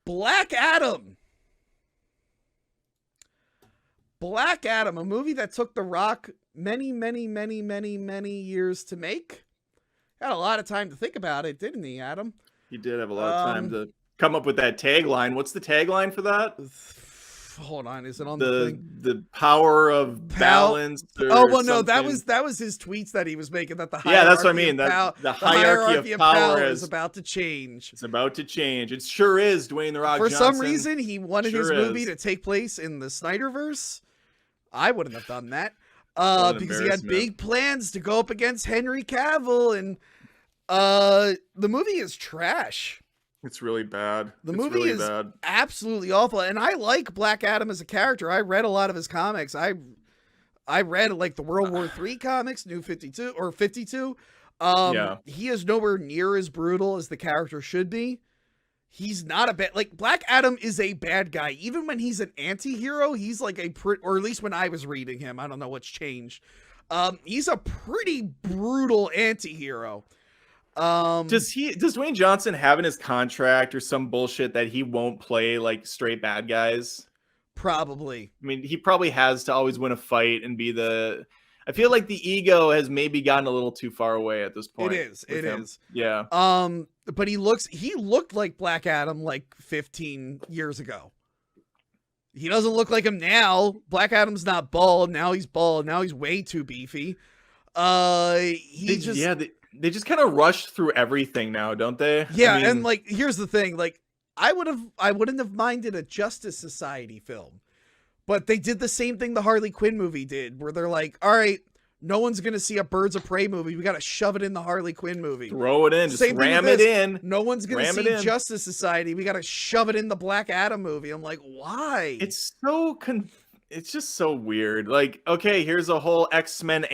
Black Adam. Black Adam, a movie that took The Rock many years to make. Had a lot of time to think about it, didn't he, Adam? He did have a lot of time to come up with that tagline. What's the tagline for that? Hold on, is it on the thing? The power of balance. Oh well, no, that was his tweets that he was making. That the hierarchy that's what I mean. The hierarchy of power is about to change. It's about to change. It sure is. Dwayne the Rock For Johnson. some reason, he wanted his movie to take place in the Snyderverse. I wouldn't have done that because he had big plans to go up against Henry Cavill, and the movie is trash. It's really bad. The movie is absolutely awful, and I like Black Adam as a character. I read a lot of his comics. I read like the World War III comics, New 52 or 52. He is nowhere near as brutal as the character should be. He's not a bad, like, Black Adam is a bad guy. Even when he's an anti-hero, he's like or at least when I was reading him, I don't know what's changed. He's a pretty brutal anti-hero. Does Dwayne Johnson have in his contract or some bullshit that he won't play like straight bad guys? Probably. I mean, he probably has to always win a fight and be I feel like the ego has maybe gotten a little too far away at this point. It is. Yeah. But he looked like Black Adam like 15 years ago. He doesn't look like him now. Black Adam's not bald. Now he's bald. Now he's way too beefy. They just kind of rush through everything now, don't they? Yeah, I mean, and like, here's the thing. Like, I wouldn't have minded a Justice Society film, but they did the same thing the Harley Quinn movie did, where they're like, all right, no one's going to see a Birds of Prey movie. We got to shove it in the Harley Quinn movie. Throw it in. Just ram it in. No one's going to see Justice Society. We got to shove it in the Black Adam movie. I'm like, why? It's just so weird. Like, okay, here's a whole X-Men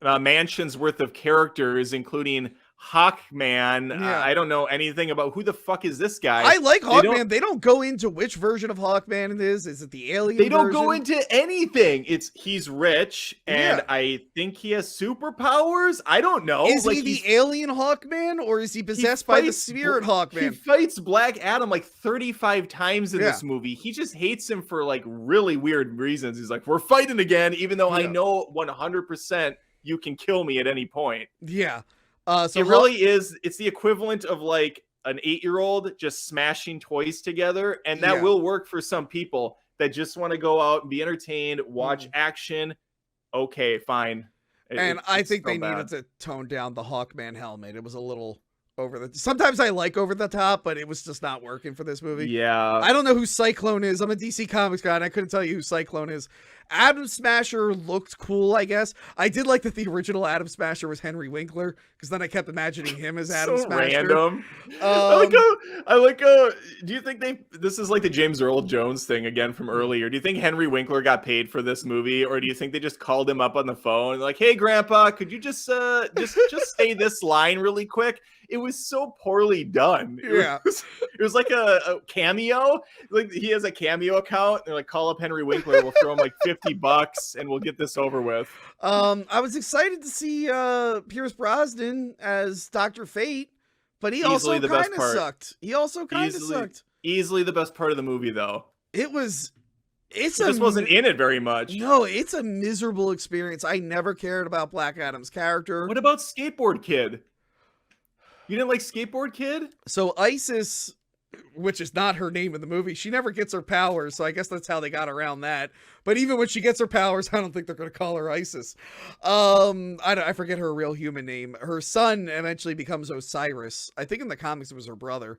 mansion's worth of characters, including Hawkman. I don't know anything about who the fuck is this guy. I like Hawkman. They don't go into which version of Hawkman it is. Is it the alien They don't version? go into anything. He's rich, and I think he has superpowers. I don't know. Is he the alien Hawkman, or is he possessed by the spirit Hawkman? He fights Black Adam like 35 times in this movie. He just hates him for like really weird reasons. He's like, we're fighting again, even though I know 100% you can kill me at any point. Yeah. So it really is. It's the equivalent of like an 8-year-old just smashing toys together. And that will work for some people that just want to go out and be entertained, watch action. Okay, fine. I think they needed to tone down the Hawkman helmet. It was a little sometimes I like over the top, but it was just not working for this movie. Yeah. I don't know who Cyclone is. I'm a DC Comics guy, and I couldn't tell you who Cyclone is. Adam Smasher looked cool, I guess. I did like that the original Adam Smasher was Henry Winkler, because then I kept imagining him as Adam Smasher. Random. I like do you think this is like the James Earl Jones thing again from earlier? Do you think Henry Winkler got paid for this movie, or do you think they just called him up on the phone like, hey Grandpa, could you just say this line really quick? It was so poorly done. It was like a cameo. Like he has a Cameo account. They're like, call up Henry Winkler. We'll throw him like $50 and we'll get this over with. I was excited to see Pierce Brosnan as Dr. Fate, but he also kind of sucked. Easily the best part of the movie, though. He just wasn't in it very much. No, it's a miserable experience. I never cared about Black Adam's character. What about Skateboard Kid? You didn't like Skateboard Kid? So Isis, which is not her name in the movie, she never gets her powers, so I guess that's how they got around that. But even when she gets her powers, I don't think they're going to call her Isis. I forget her real human name. Her son eventually becomes Osiris. I think in the comics it was her brother.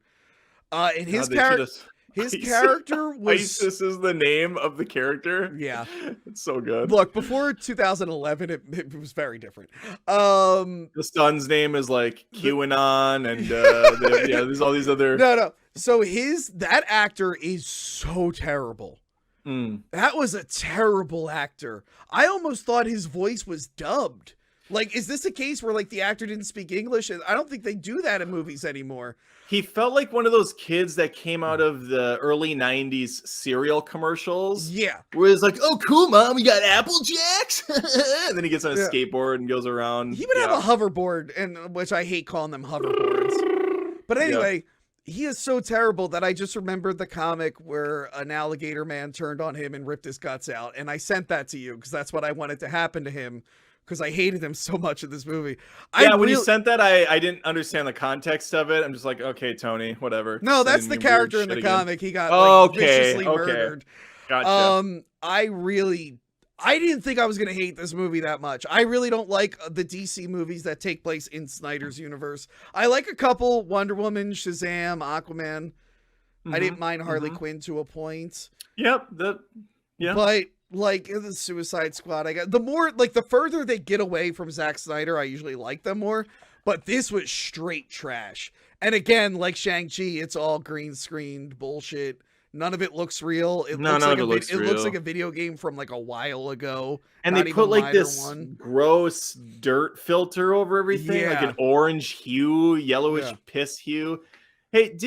And his character... His character was... Isis is the name of the character? Yeah. It's so good. Look, before 2011, it was very different. The son's name is like QAnon, and there's all these other... No. So that actor is so terrible. That was a terrible actor. I almost thought his voice was dubbed. Like, is this a case where, like, the actor didn't speak English? I don't think they do that in movies anymore. He felt like one of those kids that came out of the early 90s cereal commercials. Yeah. Where it's like, oh, cool, Mom, we got Apple Jacks. And then he gets on a skateboard and goes around. He would have a hoverboard, which I hate calling them hoverboards. But anyway, He is so terrible that I just remembered the comic where an alligator man turned on him and ripped his guts out. And I sent that to you because that's what I wanted to happen to him because I hated him so much in this movie. Yeah, when you sent that, I didn't understand the context of it. I'm just like, okay, Tony, whatever. No, that's the character in the comic. He got viciously murdered. Gotcha. I didn't think I was going to hate this movie that much. I really don't like the DC movies that take place in Snyder's universe. I like a couple: Wonder Woman, Shazam, Aquaman. I didn't mind Harley Quinn to a point. Yep. Yeah. But like the Suicide Squad, the further they get away from Zack Snyder, I usually like them more. But this was straight trash. And again, like Shang-Chi, it's all green screened bullshit. None of it looks real. It looks like a video game from like a while ago. And they put like this gross dirt filter over everything, like an orange hue, yellowish piss hue. Hey,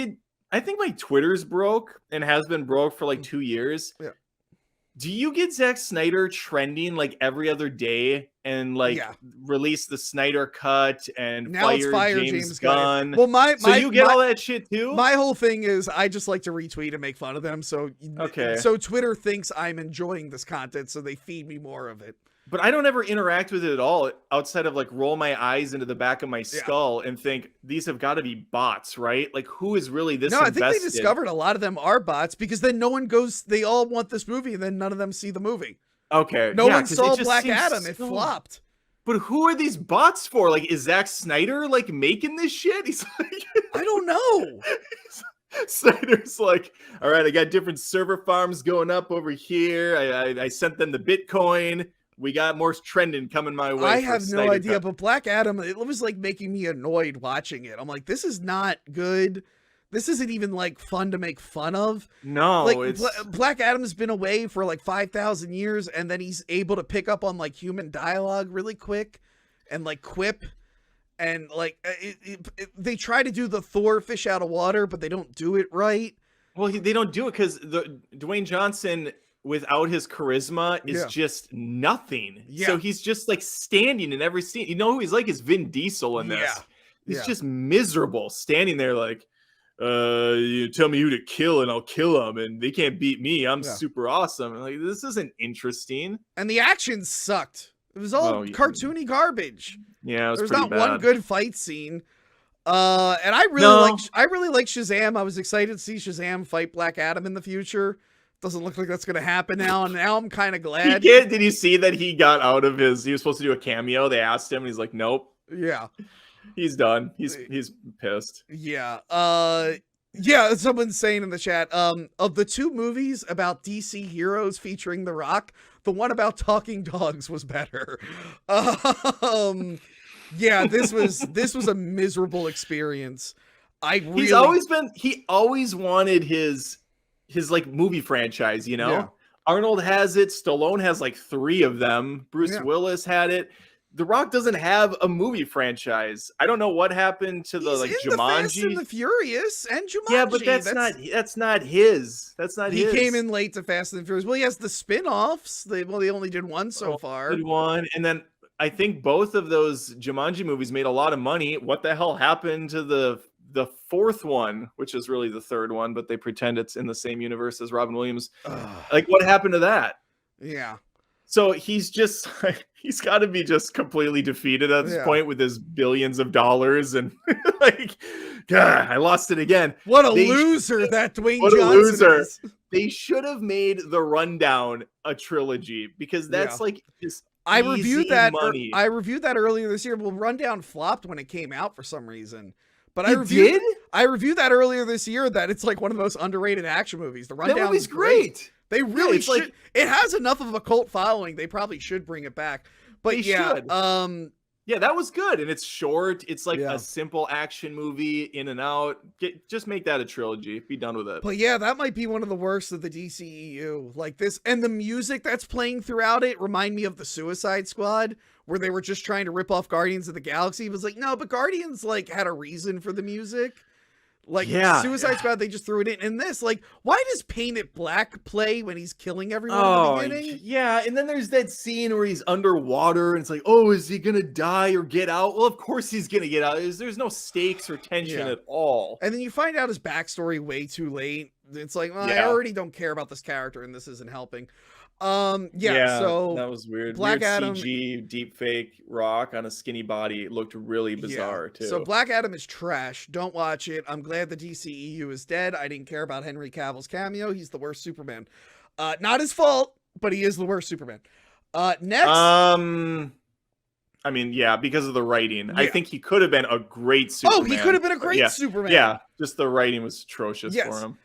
I think my Twitter's broke and has been broke for like 2 years. Yeah. Do you get Zack Snyder trending like every other day and like release the Snyder cut and now fire James Gunn? Well, you get all that shit too? My whole thing is I just like to retweet and make fun of them. So Twitter thinks I'm enjoying this content, so they feed me more of it. But I don't ever interact with it at all outside of like roll my eyes into the back of my skull and think these have got to be bots, right? Like who is really this invested? I think they discovered a lot of them are bots because then no one goes, they all want this movie and then none of them see the movie. Okay. No one saw Black Adam. It flopped. But who are these bots for? Like, is Zack Snyder like making this shit? He's like, I don't know. Snyder's like, all right, I got different server farms going up over here. I sent them the Bitcoin. We got more trending coming my way. I have no idea, but Black Adam, it was like making me annoyed watching it. I'm like, this is not good. This isn't even like fun to make fun of. No, like Black Adam's been away for like 5,000 years, and then he's able to pick up on like human dialogue really quick, and like quip, and like they try to do the Thor fish out of water, but they don't do it right. Well, they don't do it because Dwayne Johnson, without his charisma, is just nothing. Yeah. So he's just like standing in every scene. You know who he's like is Vin Diesel in this. Yeah. He's just miserable, standing there like, you tell me who to kill and I'll kill them, and they can't beat me. I'm super awesome. Like, this isn't interesting. And the action sucked. It was all cartoony garbage. Yeah, it was There's pretty not bad. one good fight scene. And I really like Shazam. I was excited to see Shazam fight Black Adam in the future. Doesn't look like that's going to happen now, and now I'm kind of glad. Did you see that he got out of he was supposed to do a cameo? They asked him, and he's like, nope. Yeah. He's done. He's pissed. Yeah. Someone's saying in the chat, of the two movies about DC heroes featuring The Rock, the one about talking dogs was better. This was a miserable experience. He always wanted his like movie franchise, you know? Yeah. Arnold has it. Stallone has like 3 of them. Bruce Willis had it. The Rock doesn't have a movie franchise. I don't know what happened to the He's Jumanji. The Fast and the Furious and Jumanji. Yeah, but that's not his. He came in late to Fast and the Furious. Well, he has the spin-offs. They only did one so far. Did one, and then I think both of those Jumanji movies made a lot of money. What the hell happened to the 4th one, which is really the 3rd one, but they pretend it's in the same universe as Robin Williams? Like, what happened to that? Yeah. So he's just like, he's got to be just completely defeated at this point with his billions of dollars, and like, God, I lost it again. What a loser that Dwayne Johnson is. They should have made The Rundown a trilogy, because that's like just I reviewed that money. I reviewed that earlier this year. Well, Rundown flopped when it came out for some reason. But I reviewed that earlier this year, that it's like one of the most underrated action movies. The Rundown is great. They really should. Like, it has enough of a cult following. They probably should bring it back. But should. That was good, and it's short. It's like a simple action movie, in and out. Just make that a trilogy. Be done with it. But yeah, that might be one of the worst of the DCEU. Like this, and the music that's playing throughout it remind me of the Suicide Squad, where they were just trying to rip off Guardians of the Galaxy. It was like, no, but Guardians like had a reason for the music. Like Suicide Squad, they just threw it in. And this, like, why does Paint It Black play when he's killing everyone in the beginning? Yeah, and then there's that scene where he's underwater and it's like, oh, is he gonna die or get out? Well, of course he's gonna get out. There's no stakes or tension at all. And then you find out his backstory way too late. It's like, well, I already don't care about this character and this isn't helping. So that was weird. Black weird Adam CG deep fake rock on a skinny body. It looked really bizarre too. So Black Adam is trash. Don't watch it. I'm glad the DCEU is dead. I didn't care about Henry Cavill's cameo. He's the worst Superman. Not his fault, but he is the worst Superman. Next, I mean, because of the writing. I think he could have been a great Superman. Oh, he could have been a great Superman. Yeah, just the writing was atrocious for him.